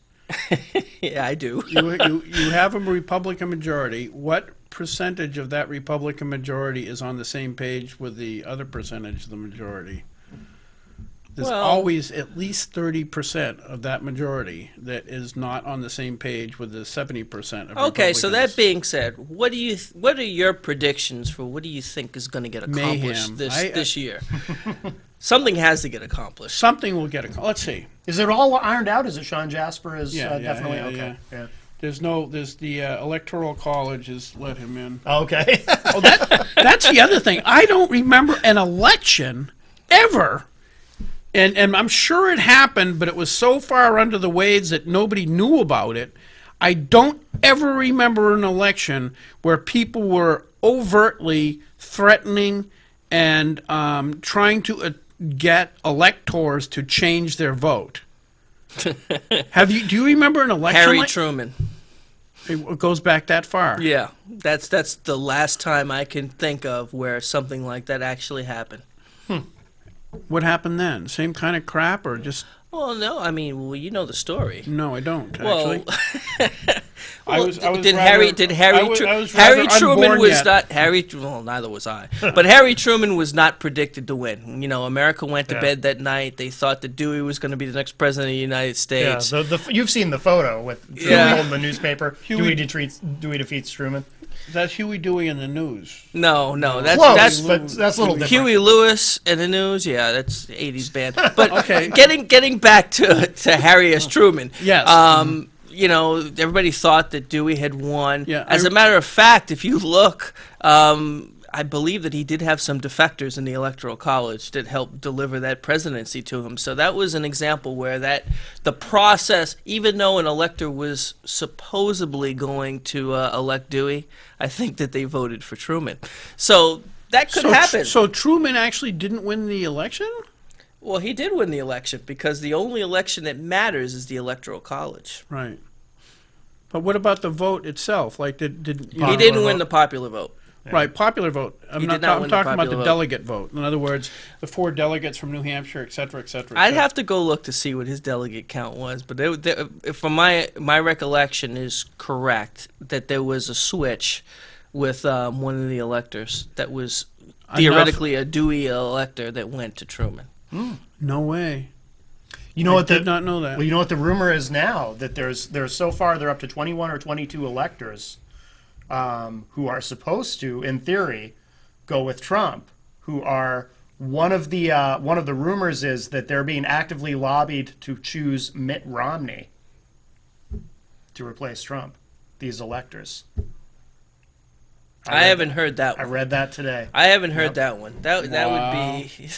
Yeah, I do. You have a Republican majority. What percentage of that Republican majority is on the same page with the other percentage of the majority? There's Well- always at least 30% of that majority that is not on the same page with the 70% of Okay, so that Republicans. being said, what are your predictions for what do you think is going to get accomplished Mayhem. this year? Something has to get accomplished. Something will get Let's see. Is it all ironed out? Is it Sean Jasper is Yeah, definitely yeah, okay? yeah. There's the Electoral College has let him in. Okay. Oh, that's the other thing. I don't remember an election ever. And I'm sure it happened, but it was so far under the waves that nobody knew about it. I don't ever remember an election where people were overtly threatening and trying to get electors to change their vote. Do you remember an election? Harry like- Truman. It goes back that far. Yeah, that's the last time I can think of where something like that actually happened. What happened then? Same kind of crap, or just Well, no, I mean, you know the story. no? I don't actually. Well, I was did rather- Harry I was Harry rather Truman unborn was yet. not Harry well neither was I, but Harry Truman was not predicted to win. You know, America went to Yeah. bed that night. They thought that Dewey was going to be the next president of the United Yeah, States. you've seen the photo with Truman Yeah. holding the newspaper. Huey- Dewey defeats Truman. That's Huey, Dewey, in the news. No, that's Close, that's but that's a little different. Huey Lewis and the News. Yeah, that's '80s band. But Okay. getting back to Harry S. Truman. Yes. You know, everybody thought that Dewey had won. Yeah, As a matter of fact, if you look, I believe that he did have some defectors in the Electoral College that helped deliver that presidency to him. So that was an example where the process, even though an elector was supposedly going to elect Dewey, I think that they voted for Truman. So that could happen. So Truman actually didn't win the election? Well, he did win the election because the only election that matters is the Electoral College. Right. But what about the vote itself? Like, did He Popular didn't win vote. the popular vote. right, popular vote. I'm He not did not I'm win the talking about popular the vote. delegate vote. In other words, the 4 delegates from New Hampshire, et cetera, et cetera. et I'd cetera. have to go look to see what his delegate count was, but from my recollection is correct that there was a switch with one of the electors that was theoretically a Dewey elector that went to Truman. No way. You know I what did not know that. Well, you know what the rumor is now, that there's so far they're up to 21 or 22 electors who are supposed to, in theory, go with Trump. Who are one of the rumors is that they're being actively lobbied to choose Mitt Romney to replace Trump. These electors. I haven't heard that I one. read that today. I haven't heard that one. That would be.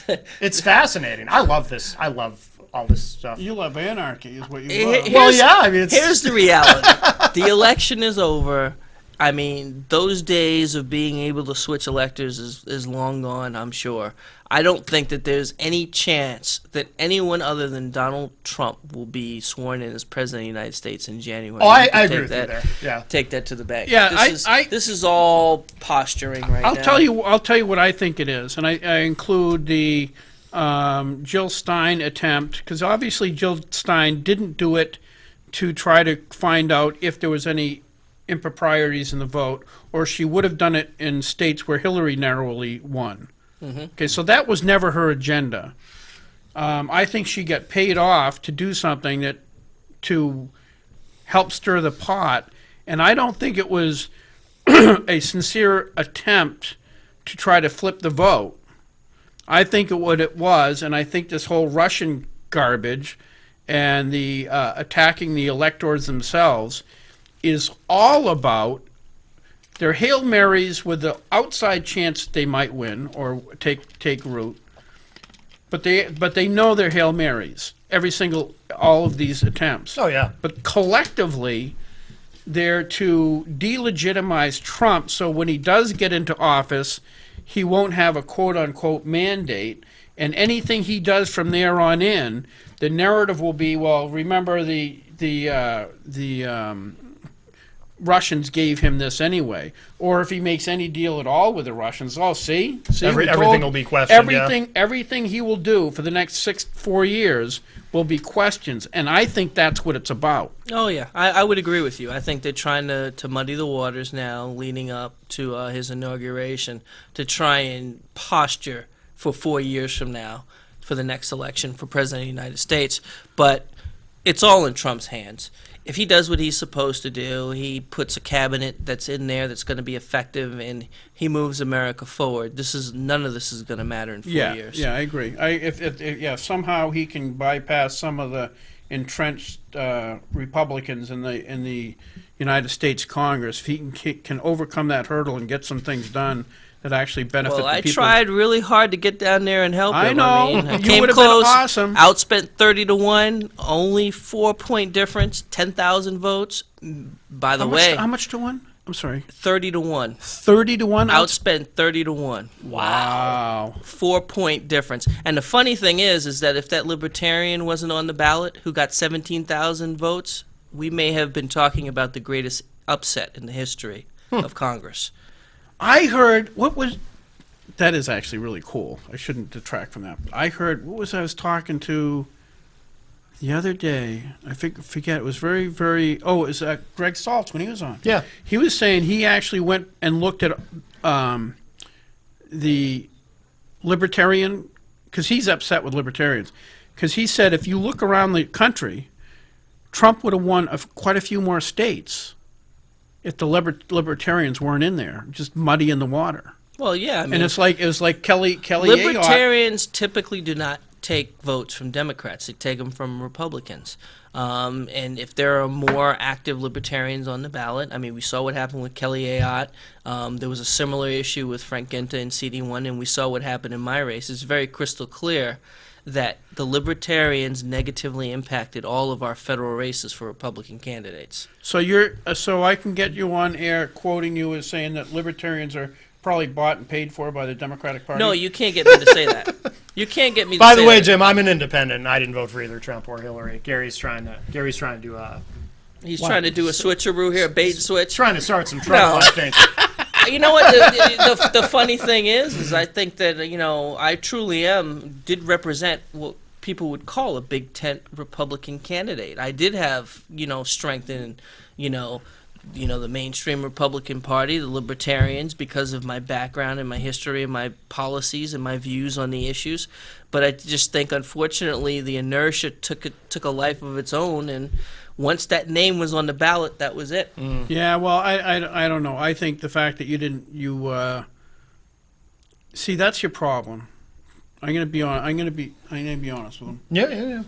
It's fascinating. I love this. I love all this stuff. You love anarchy, is what you Here- love. Well, yeah. I mean, it's Here's the reality. The election is over. I mean, those days of being able to switch electors is long gone, I'm sure. I don't think that there's any chance that anyone other than Donald Trump will be sworn in as president of the United States in January. Oh, I You can agree take with you that- there. Yeah. Take that to the bank. Yeah, this is all posturing right now. I'll tell you what I think it is, and I include the Jill Stein attempt, because obviously Jill Stein didn't do it to try to find out if there was any improprieties in the vote, or she would have done it in states where Hillary narrowly won. Okay, so that was never her agenda. I think she got paid off to do something to help stir the pot, and I don't think it was a sincere attempt to try to flip the vote. I think what it was, and I think this whole Russian garbage and the attacking the electors themselves is all about their Hail Marys with the outside chance that they might win or take root. But they know they're Hail Marys, all of these attempts. Oh, yeah. But collectively, they're to delegitimize Trump, so when he does get into office, he won't have a quote-unquote mandate, and anything he does from there on in, the narrative will be, well, remember the Russians gave him this anyway. Or if he makes any deal at all with the Russians, see, Everything will be questioned, yeah. Everything he will do for the next 4 years will be questions, and I think that's what it's about. Oh, yeah. I would agree with you. I think they're trying to muddy the waters now, leading up to his inauguration, to try and posture for 4 years from now for the next election for President of the United States. But it's all in Trump's hands. If he does what he's supposed to do, he puts a cabinet that's in there that's going to be effective, and he moves America forward. None of this is going to matter in 4 years. Yeah, I agree. If somehow he can bypass some of the entrenched Republicans in the United States Congress, if he can overcome that hurdle and get some things done that actually benefit Well, the I people. tried really hard to get down there and help I him. know. I You came would've been close. awesome. Outspent 30-1, only 4-point difference, 10,000 votes. By the way, How much to one? I'm sorry. 30-1. 30-1? Outspent 30-1. Wow. 4-point difference. And the funny thing is that if that libertarian wasn't on the ballot who got 17,000 votes, we may have been talking about the greatest upset in the history of Congress. I heard that is actually really cool. I shouldn't detract from that. I heard I was talking to the other day, I forget, it was very, very, it was Greg Saltz when he was on. Yeah. He was saying he actually went and looked at the libertarian, because he's upset with libertarians, because he said if you look around the country, Trump would have won quite a few more states if the libertarians weren't in there, just muddying the water. Well, yeah, I mean, And it was like Kelly Ayotte. libertarians typically do not take votes from Democrats; they take them from Republicans. And if there are more active libertarians on the ballot, I mean, we saw what happened with Kelly Ayotte. There was a similar issue with Frank Ginta in CD1, and we saw what happened in my race. It's very crystal clear that the libertarians negatively impacted all of our federal races for Republican candidates. So so I can get you on air quoting you as saying that libertarians are probably bought and paid for by the Democratic Party? No, you can't get me to say that. You can't get me to By say the way, that. Jim, I'm an independent. And I didn't vote for either Trump or Hillary. Gary's trying to do He's trying to do a switcheroo here, a bait and switch. trying to start some trouble. No. I think. You know what? The funny thing is I think that I truly did represent what people would call a big tent Republican candidate. I did have strength in the mainstream Republican Party, the Libertarians, because of my background and my history and my policies and my views on the issues. But I just think, unfortunately, the inertia took a life of its own, and once that name was on the ballot, that was it. Yeah, well, I don't know. I think the fact that see, that's your problem. I'm gonna be honest with him. Yeah.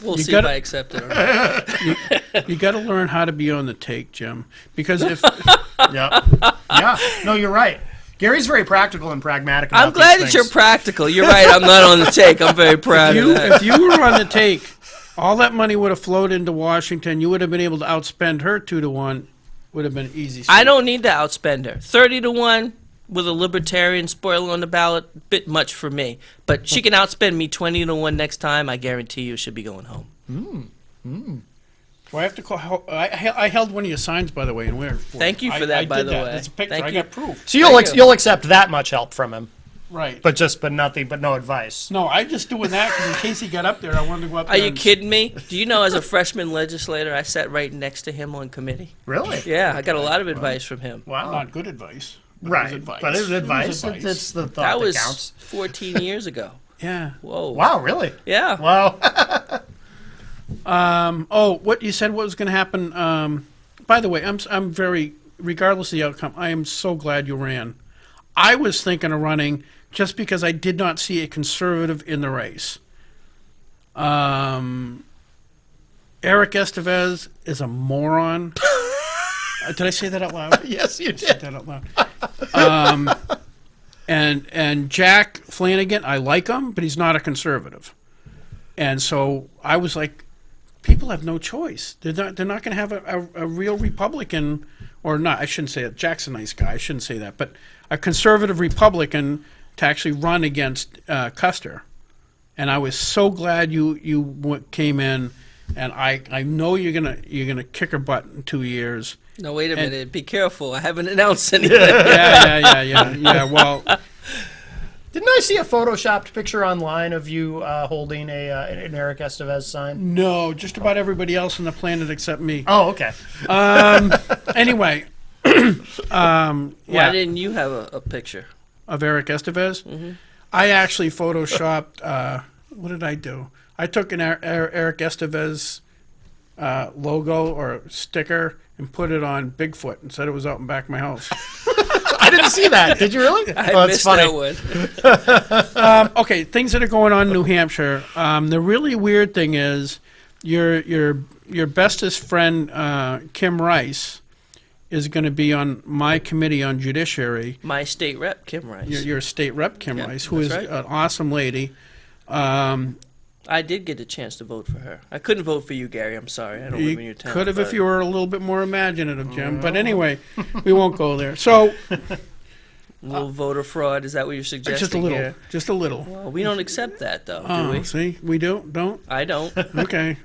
We'll You see gotta- if I accept it or not. You got to learn how to be on the take, Jim, because if Yeah. No, you're right. Gary's very practical and pragmatic about I'm glad these that you're things. practical. You're right. I'm not on the take. I'm very proud of that. if you were on the take, all that money would have flowed into Washington. You would have been able to outspend her 2-1. Would have been easy. I don't need to outspend her. 30-1 with a libertarian spoiler on the ballot, bit much for me. But she can outspend me 20-1 next time. I guarantee you she'll be going home. Do I have to call? I held one of your signs, by the way, and where? Thank you for that, I by did the that. way. That's a picture. Thank I you. got proof. So Thank you. you'll accept that much help from him, Right. but no advice. No, I just doing that because in case he got up there, I wanted to go up there. Are you and- kidding me? Do you know, as a freshman legislator, I sat right next to him on committee? Really? Yeah, I got a lot of advice from him. Wow. Not good advice. But it was Right. advice. But it's It was advice. advice. It's the thought That was counts. 14 years ago. Yeah. Whoa. Wow. Really? Yeah. Wow. What you said? What was going to happen? By the way, I'm very, regardless of the outcome, I am so glad you ran. I was thinking of running just because I did not see a conservative in the race. Eric Estevez is a moron. Did I say that out loud? Yes, you Said did. that out loud. And Jack Flanagan, I like him, but he's not a conservative. And so I was like, people have no choice. They're not going to have a real Republican, or not. I shouldn't say that. Jack's a nice guy. I shouldn't say that. But a conservative Republican to actually run against Custer. And I was so glad you came in. And I know you're gonna kick her butt in 2 years. No, wait a minute. Be careful. I haven't announced anything. Yeah. Well, Didn't I see a photoshopped picture online of you holding an Eric Estevez sign? no, just about everybody else on the planet except me. Oh, okay. Anyway, Why yeah, didn't you have a picture? of Eric Estevez. I actually photoshopped. What did I do? I took an Eric Estevez logo or sticker and put it on Bigfoot and said it was out in back of my house. I didn't see that. Did you really? I missed that one. Okay, things that are going on in New Hampshire. The really weird thing is your bestest friend Kim Rice is going to be on my committee on judiciary. My state rep, Kim Rice. Your state rep Kim Yeah, Rice, who is that's right. an awesome lady. I did get a chance to vote for her. I couldn't vote for you, Gary. I'm sorry. I don't live in your You town. could have if but- you were a little bit more imaginative, Jim. But anyway, we won't go there. So A little voter fraud. Is that what you're suggesting? just a little, here? just a little. Well, we don't accept that, though, do Oh, we? see, we don't. I don't. Okay.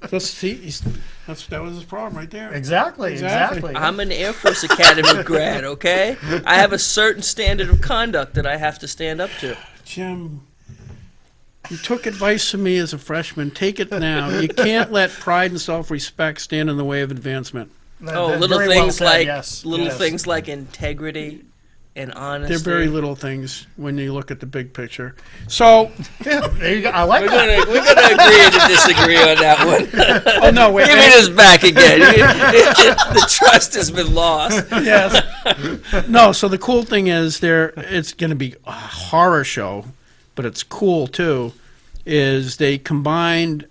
So see, that was his problem right there. Exactly. Exactly. I'm an Air Force Academy grad, okay? I have a certain standard of conduct that I have to stand up to. Jim, You took advice from me as a freshman. Take it now. You can't let pride and self-respect stand in the way of advancement. Oh, That- little very well things said, like yes, little yes. things like integrity and honesty. They're very little things when you look at the big picture. So, There you go. I like We're that. gonna agree to disagree on that one. oh no, wait. Give me this back again. The trust has been lost. Yes. No, so the cool thing is it's going to be a horror show, but it's cool too, is they combined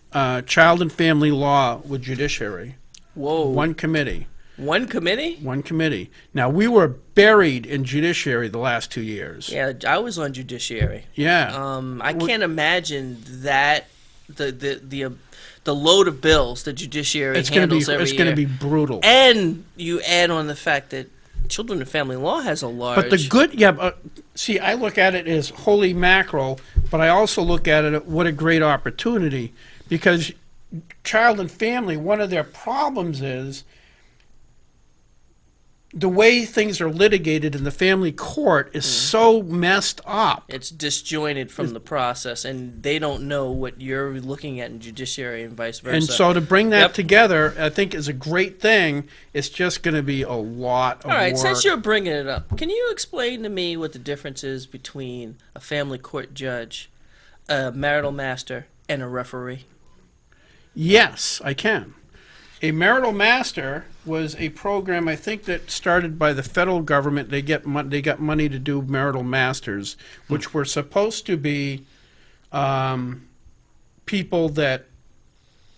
child and family law with judiciary. Whoa. One committee. One committee? One committee. Now, we were buried in judiciary the last 2 years. Yeah, I was on judiciary. Yeah. I can't imagine that the load of bills the judiciary It's going to be handles every it's going year. to be brutal. And you add on the fact that children and family law has a large. But the good, see, I look at it as holy mackerel, but I also look at it, what a great opportunity, because child and family, one of their problems is the way things are litigated in the family court is so messed up. It's disjointed from the process, and they don't know what you're looking at in judiciary and vice versa. And so to bring that Yep. together, I think is a great thing. It's just going to be a lot of All right, work. since you're bringing it up, can you explain to me what the difference is between a family court judge, a marital master, and a referee? Yes, I can. A marital master was a program, I think, that started by the federal government. They got money to do marital masters, which were supposed to be people that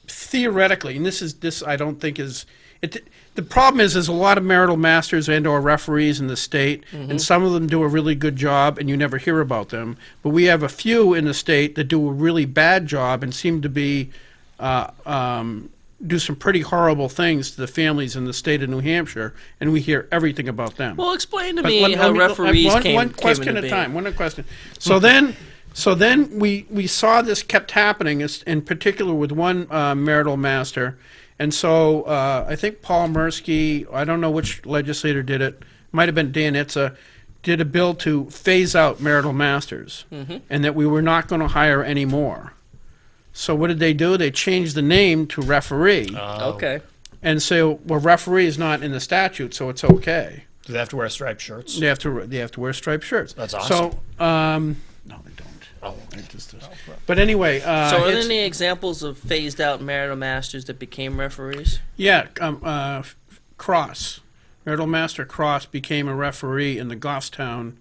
theoretically, and this I don't think is it. The problem is there's a lot of marital masters and/or referees in the state, and some of them do a really good job, and you never hear about them. But we have a few in the state that do a really bad job and seem to be do some pretty horrible things to the families in the state of New Hampshire, and we hear everything about them. Well, explain to But me let how me- referees one, came one came question into at a being. time. One question. So then we saw this kept happening, in particular with one marital master, and so I think Paul Mursky, I don't know which legislator did it, might have been Dan Itza, did a bill to phase out marital masters, and that we were not going to hire any more. So what did they do? They changed the name to referee, Okay. and so well, referee is not in the statute, so it's okay. Do they have to wear striped shirts? They have to wear striped shirts. That's awesome. So no, they don't. Oh. But anyway, So are there it's- any examples of phased out marital masters that became referees? yeah, Cross, marital master Cross became a referee in the Goffstown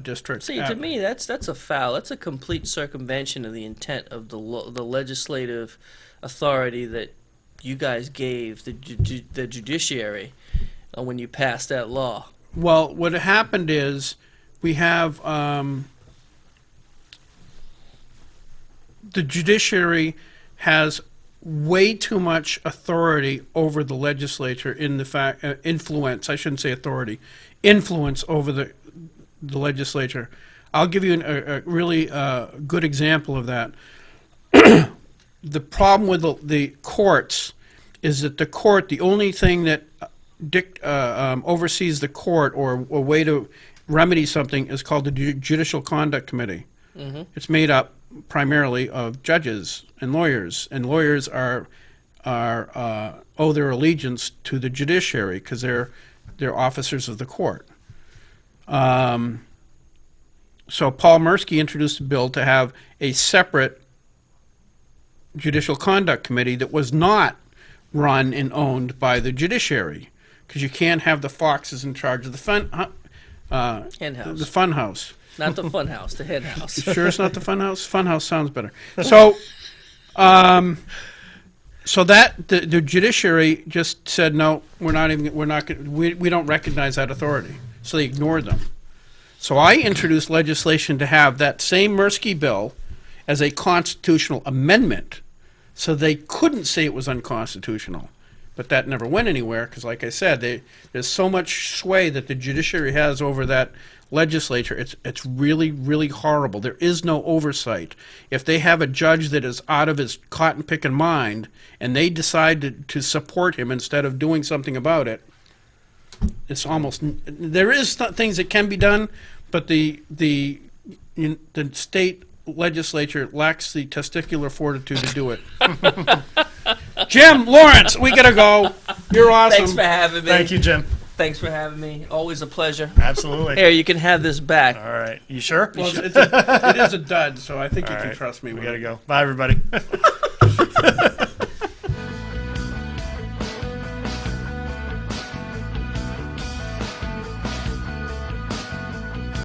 district. See, to me, that's a foul. That's a complete circumvention of the intent of the legislative authority that you guys gave the judiciary when you passed that law. Well, what happened is we have the judiciary has way too much authority over the legislature in the fact influence. I shouldn't say authority, influence over the legislature. I'll give you a really good example of that. The problem with the courts is that the only thing that oversees the court or a way to remedy something is called the Judicial Conduct Committee. It's made up primarily of judges and lawyers owe their allegiance to the judiciary because they're officers of the court. So Paul Mursky introduced a bill to have a separate Judicial Conduct Committee that was not run and owned by the judiciary, because you can't have the foxes in charge of the Hen house. the fun house. Not the fun house, the hen house. You sure it's not the fun house? Fun house sounds better. So, so that the judiciary just said no, we don't recognize that authority. So they ignored them. So I introduced legislation to have that same Mursky bill as a constitutional amendment, so they couldn't say it was unconstitutional. But that never went anywhere because, like I said, there's so much sway that the judiciary has over that legislature. It's really, really horrible. There is no oversight. If they have a judge that is out of his cotton-picking mind and they decide to support him instead of doing something about it, it's almost there is things that can be done, but the state legislature lacks the testicular fortitude to do it. Jim Lawrence, we gotta go. You're awesome. Thanks for having me. Thank you, Jim. Thanks for having me. Always a pleasure. Absolutely. Here, you can have this back. All right. You sure? Well, it is a dud, so I think you All can right. trust me. We with gotta it. go. Bye, everybody.